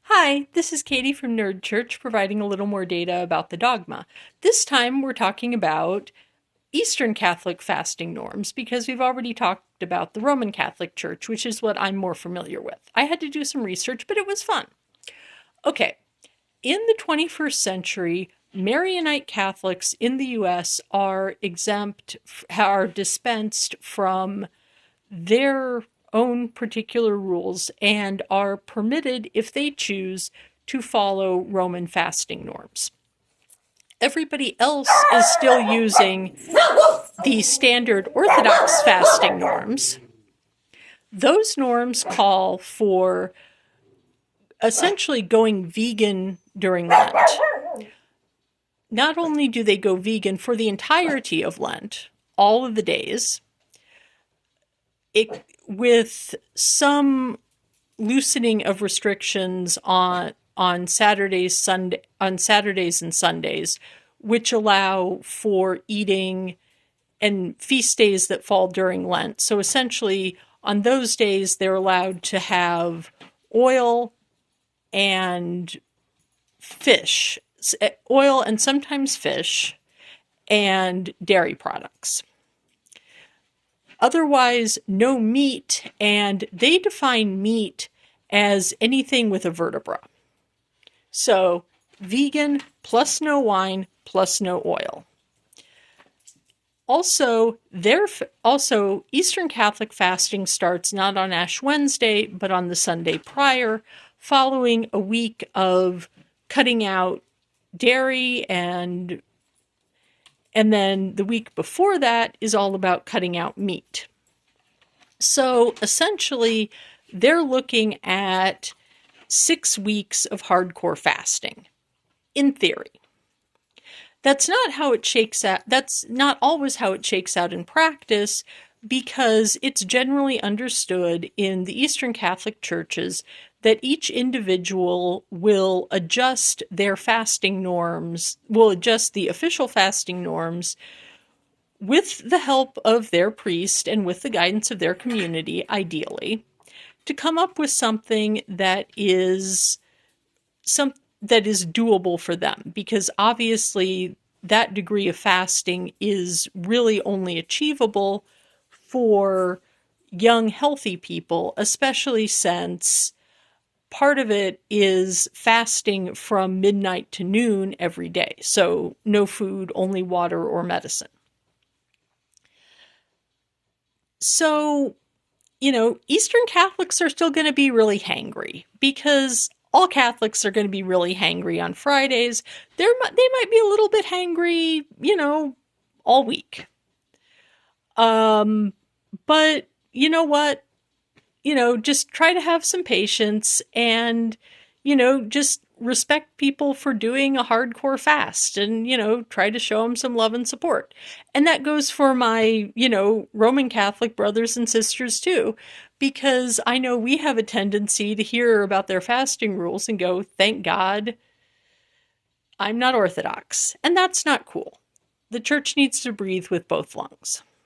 Hi, this is Katie from Nerd Church providing a little more data about the dogma. This time we're talking about Eastern Catholic fasting norms because we've already talked about the Roman Catholic Church, which is what I'm more familiar with. I had to do some research, but it was fun. Okay, in the 21st century, Maronite Catholics in the US are dispensed from their own particular rules and are permitted, if they choose, to follow Roman fasting norms. Everybody else is still using the standard Orthodox fasting norms. Those norms call for essentially going vegan during Lent. Not only do they go vegan for the entirety of Lent, all of the days, with some loosening of restrictions on Saturdays and Sundays, which allow for eating and feast days that fall during Lent. So essentially, on those days, they're allowed to have oil and fish, oil and sometimes fish, and dairy products. Otherwise, no meat, and they define meat as anything with a vertebra. So, vegan plus no wine plus no oil. Also, Eastern Catholic fasting starts not on Ash Wednesday, but on the Sunday prior, following a week of cutting out dairy, and then the week before that is all about cutting out meat. So essentially, they're looking at 6 weeks of hardcore fasting, in theory. That's not how it shakes out. That's not always how it shakes out in practice, because it's generally understood in the Eastern Catholic churches that each individual will adjust their fasting norms, will adjust the official fasting norms with the help of their priest and with the guidance of their community, ideally, to come up with something that is doable for them, because obviously that degree of fasting is really only achievable for young, healthy people, especially since part of it is fasting from midnight to noon every day. So no food, only water or medicine. So, Eastern Catholics are still going to be really hangry, because all Catholics are going to be really hangry on Fridays. They might be a little bit hangry, all week. But you know what? Just try to have some patience and, just respect people for doing a hardcore fast and, try to show them some love and support. And that goes for my, Roman Catholic brothers and sisters too, because I know we have a tendency to hear about their fasting rules and go, thank God I'm not Orthodox. And that's not cool. The church needs to breathe with both lungs.